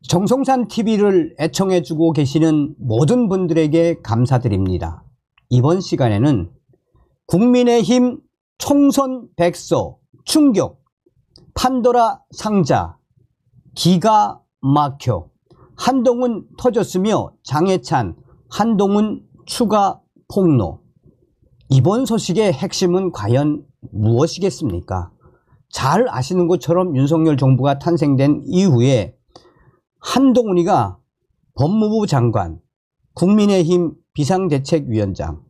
정성산 TV를 애청해주고 계시는 모든 분들에게 감사드립니다. 이번 시간에는 국민의힘 총선 백서 충격, 판도라 상자, 기가 막혀, 한동훈 터졌으며 장해찬, 한동훈 추가 폭로. 이번 소식의 핵심은 과연 무엇이겠습니까? 잘 아시는 것처럼 윤석열 정부가 탄생된 이후에 한동훈이가 법무부 장관, 국민의힘 비상대책위원장,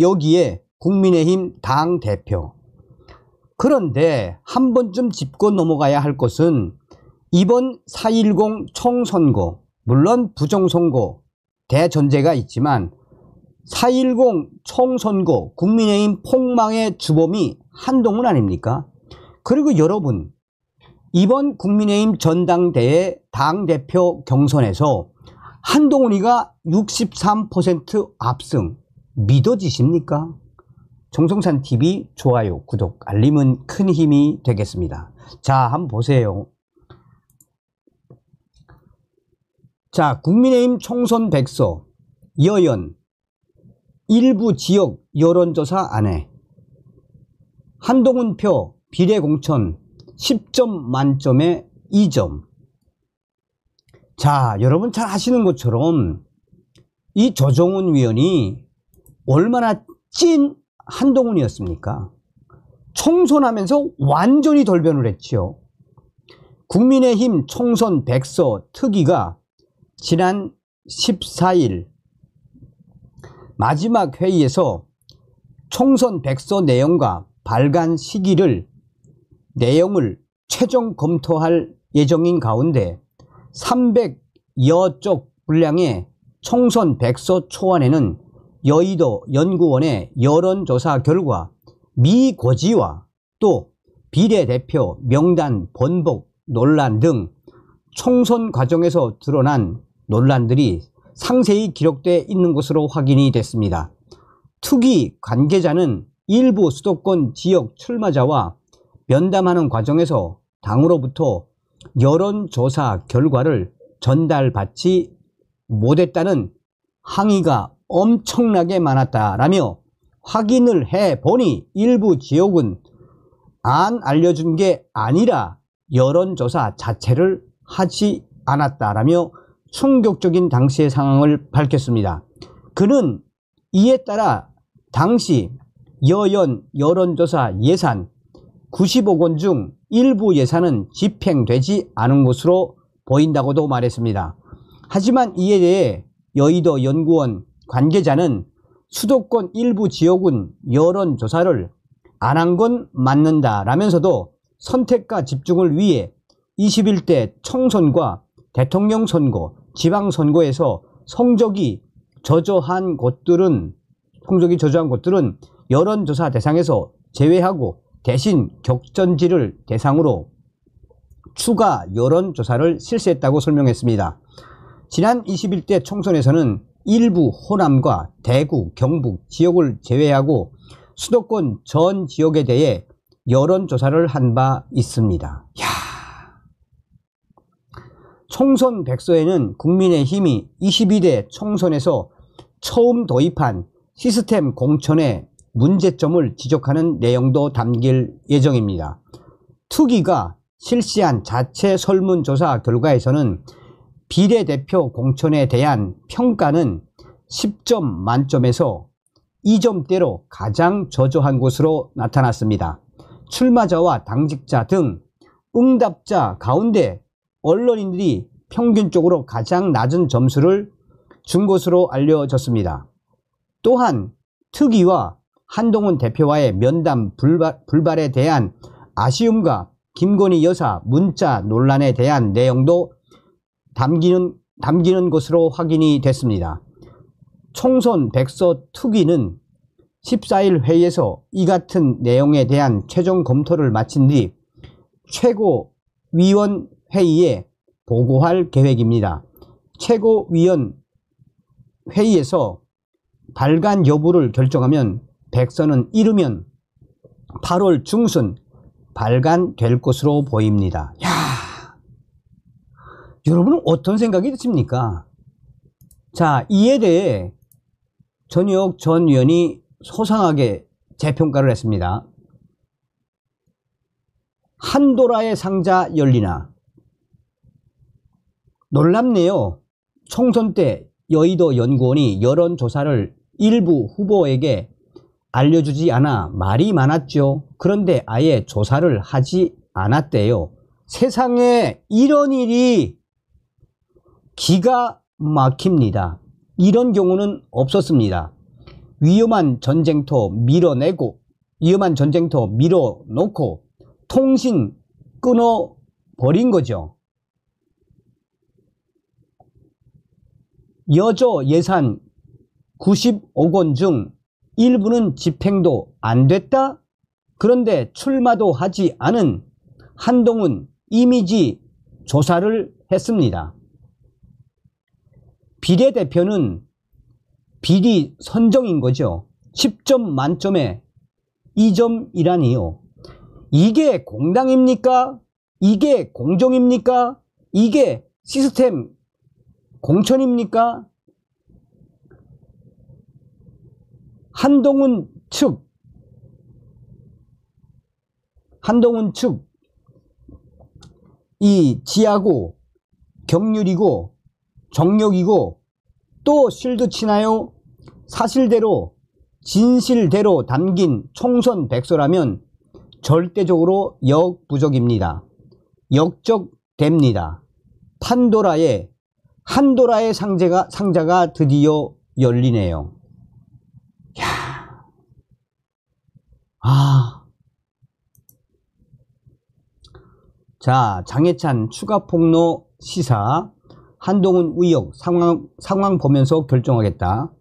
여기에 국민의힘 당대표. 그런데 한 번쯤 짚고 넘어가야 할 것은 이번 4.10 총선거, 물론 부정선거 대전제가 있지만 4.10 총선거 국민의힘 폭망의 주범이 한동훈 아닙니까? 그리고 여러분, 이번 국민의힘 전당대회 당대표 경선에서 한동훈이가 63% 압승, 믿어지십니까? 정성산TV 좋아요, 구독, 알림은 큰 힘이 되겠습니다. 자, 한번 보세요. 자, 국민의힘 총선 백서, 여연, 일부 지역 여론조사 안에 한동훈 표 비례공천 10점 만점에 2점. 자, 여러분 잘 아시는 것처럼 이 조정훈 위원이 얼마나 찐 한동훈이었습니까? 총선하면서 완전히 돌변을 했지요. 국민의힘 총선 백서 특위가 지난 14일 마지막 회의에서 총선 백서 내용과 발간 시기를 내용을 최종 검토할 예정인 가운데 300여 쪽 분량의 총선 백서 초안에는 여의도 연구원의 여론조사 결과 미고지와 또 비례대표 명단 번복 논란 등 총선 과정에서 드러난 논란들이 상세히 기록되어 있는 것으로 확인이 됐습니다. 특위 관계자는 일부 수도권 지역 출마자와 면담하는 과정에서 당으로부터 여론조사 결과를 전달받지 못했다는 항의가 엄청나게 많았다라며 확인을 해보니 일부 지역은 안 알려준 게 아니라 여론조사 자체를 하지 않았다라며 충격적인 당시의 상황을 밝혔습니다. 그는 이에 따라 당시 여연 여론조사 예산 90억 원 중 일부 예산은 집행되지 않은 것으로 보인다고도 말했습니다. 하지만 이에 대해 여의도 연구원 관계자는 수도권 일부 지역은 여론조사를 안 한 건 맞는다라면서도 선택과 집중을 위해 21대 총선과 대통령 선거, 지방선거에서 성적이 저조한 곳들은 여론조사 대상에서 제외하고 대신 격전지를 대상으로 추가 여론조사를 실시했다고 설명했습니다. 지난 21대 총선에서는 일부 호남과 대구, 경북 지역을 제외하고 수도권 전 지역에 대해 여론조사를 한 바 있습니다. 총선 백서에는 국민의힘이 22대 총선에서 처음 도입한 시스템 공천의 문제점을 지적하는 내용도 담길 예정입니다. 특위가 실시한 자체 설문조사 결과에서는 비례대표 공천에 대한 평가는 10점 만점에서 2점대로 가장 저조한 것으로 나타났습니다. 출마자와 당직자 등 응답자 가운데 언론인들이 평균적으로 가장 낮은 점수를 준 것으로 알려졌습니다. 또한 특위와 한동훈 대표와의 면담 불발에 대한 아쉬움과 김건희 여사 문자 논란에 대한 내용도 담기는 것으로 확인이 됐습니다. 총선 백서 특위는 14일 회의에서 이 같은 내용에 대한 최종 검토를 마친 뒤 최고위원 회의에 보고할 계획입니다. 최고위원 회의에서 발간 여부를 결정하면 백서는 이르면 8월 중순 발간될 것으로 보입니다. 여러분은 어떤 생각이 드십니까? 자, 이에 대해 전유혁 전 의원이 소상하게 재평가를 했습니다. 한도라의 상자 열리나. 놀랍네요. 총선 때 여의도 연구원이 여론조사를 일부 후보에게 알려주지 않아 말이 많았죠. 그런데 아예 조사를 하지 않았대요. 세상에 이런 일이 기가 막힙니다. 이런 경우는 없었습니다. 위험한 전쟁터 밀어놓고 통신 끊어버린 거죠. 여저 예산 90억 원 중 일부는 집행도 안 됐다? 그런데 출마도 하지 않은 한동훈 이미지 조사를 했습니다. 비례대표는 비리 선정인 거죠. 10점 만점에 2점이라니요. 이게 공당입니까? 이게 공정입니까? 이게 시스템 공천입니까? 한동훈 측 이 지하고 경률이고 정력이고 또 실드 치나요? 사실대로 진실대로 담긴 총선 백서라면 절대적으로 역부족입니다. 역적됩니다. 한도라의 상자가 드디어 열리네요. 자, 장해찬 추가 폭로 시사. 한동훈 의혹 상황 보면서 결정하겠다.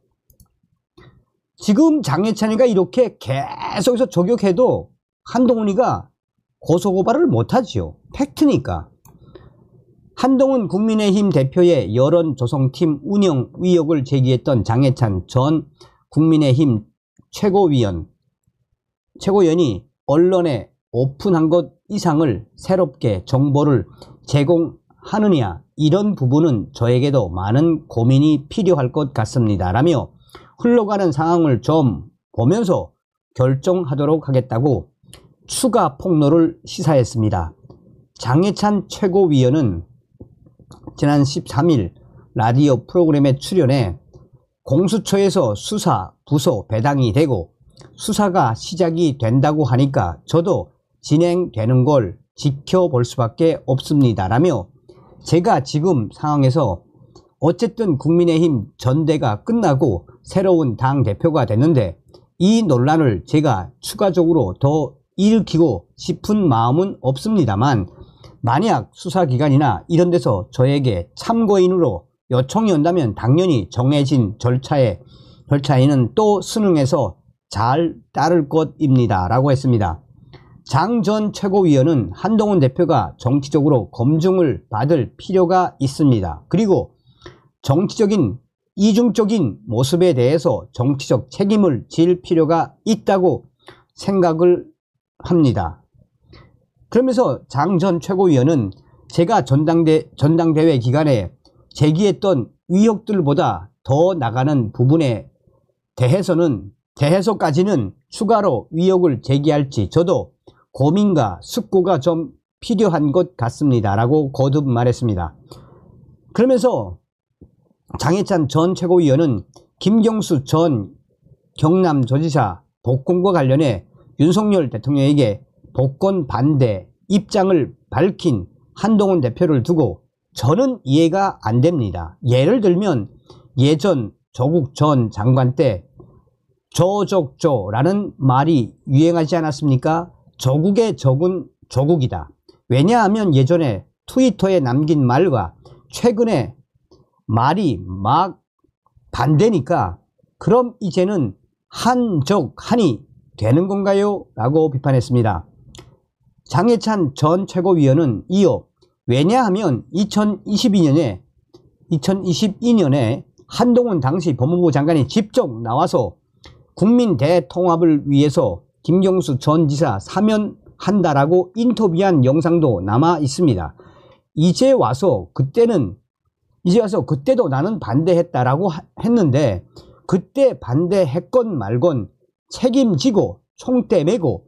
지금 장해찬이가 이렇게 계속해서 저격해도 한동훈이가 고소고발을 못하지요. 팩트니까. 한동훈 국민의힘 대표의 여론조성팀 운영 의혹을 제기했던 장해찬 전 국민의힘 최고위원이 언론에 오픈한 것 이상을 새롭게 정보를 제공하느냐, 이런 부분은 저에게도 많은 고민이 필요할 것 같습니다. 라며 흘러가는 상황을 좀 보면서 결정하도록 하겠다고 추가 폭로를 시사했습니다. 장해찬 최고위원은 지난 13일 라디오 프로그램에 출연해 공수처에서 수사 부서 배당이 되고 수사가 시작이 된다고 하니까 저도 진행되는 걸 지켜볼 수밖에 없습니다. 라며 제가 지금 상황에서 어쨌든 국민의힘 전대가 끝나고 새로운 당대표가 됐는데 이 논란을 제가 추가적으로 더 일으키고 싶은 마음은 없습니다만, 만약 수사기관이나 이런 데서 저에게 참고인으로 요청이 온다면 당연히 정해진 절차에는 또 순응해서 잘 따를 것입니다. 라고 했습니다. 장 전 최고위원은 한동훈 대표가 정치적으로 검증을 받을 필요가 있습니다. 그리고 정치적인 이중적인 모습에 대해서 정치적 책임을 질 필요가 있다고 생각을 합니다. 그러면서 장 전 최고위원은 제가 전당대회 기간에 제기했던 의혹들보다 더 나가는 부분에 대해서까지는 추가로 의혹을 제기할지 저도 고민과 숙고가 좀 필요한 것 같습니다. 라고 거듭 말했습니다. 그러면서 장해찬 전 최고위원은 김경수 전 경남도지사 복권과 관련해 윤석열 대통령에게 복권 반대 입장을 밝힌 한동훈 대표를 두고 저는 이해가 안 됩니다. 예를 들면 예전 조국 전 장관 때 조족조라는 말이 유행하지 않았습니까? 조국의 적은 조국이다. 왜냐하면 예전에 트위터에 남긴 말과 최근에 말이 막 반대니까 그럼 이제는 한이 되는 건가요? 라고 비판했습니다. 장해찬 전 최고위원은 이어 왜냐하면 2022년에 한동훈 당시 법무부 장관이 직접 나와서 국민 대통합을 위해서 김경수 전 지사 사면한다라고 인터뷰한 영상도 남아 있습니다. 이제 와서 그때도 나는 반대했다라고 했는데, 그때 반대했건 말건 책임지고 총대 메고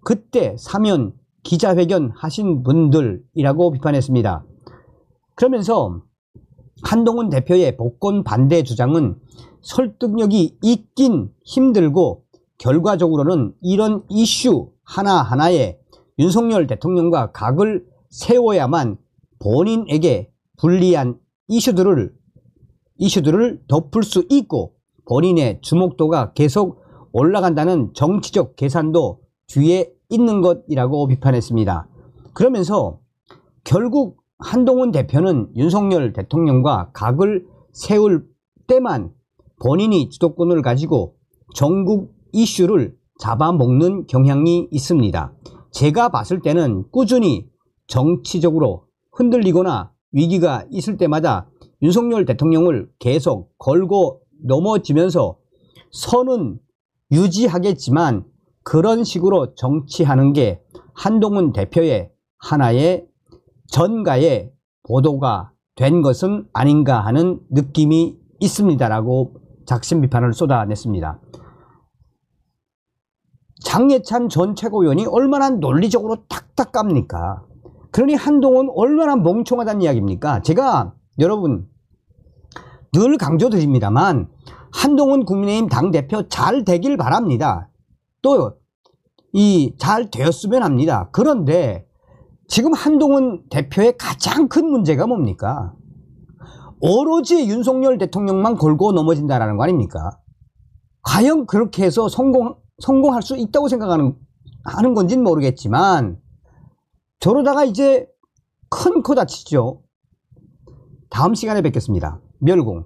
그때 사면 기자회견 하신 분들이라고 비판했습니다. 그러면서 한동훈 대표의 복권 반대 주장은 설득력이 있긴 힘들고, 결과적으로는 이런 이슈 하나하나에 윤석열 대통령과 각을 세워야만 본인에게 불리한 이슈들을 덮을 수 있고 본인의 주목도가 계속 올라간다는 정치적 계산도 뒤에 있는 것이라고 비판했습니다. 그러면서 결국 한동훈 대표는 윤석열 대통령과 각을 세울 때만 본인이 주도권을 가지고 전국 이슈를 잡아먹는 경향이 있습니다. 제가 봤을 때는 꾸준히 정치적으로 흔들리거나 위기가 있을 때마다 윤석열 대통령을 계속 걸고 넘어지면서 선은 유지하겠지만, 그런 식으로 정치하는 게 한동훈 대표의 하나의 전가의 보도가 된 것은 아닌가 하는 느낌이 있습니다라고 작심 비판을 쏟아냈습니다. 장예찬 전 최고위원이 얼마나 논리적으로 탁탁 깝니까? 그러니 한동훈 얼마나 멍청하다는 이야기입니까? 제가 여러분 늘 강조드립니다만, 한동훈 국민의힘 당대표 잘 되길 바랍니다. 또 잘 되었으면 합니다. 그런데 지금 한동훈 대표의 가장 큰 문제가 뭡니까? 오로지 윤석열 대통령만 걸고 넘어진다라는 거 아닙니까? 과연 그렇게 해서 성공할 수 있다고 생각하는 건지는 모르겠지만, 저러다가 이제 큰 코 다치죠. 다음 시간에 뵙겠습니다. 멸공.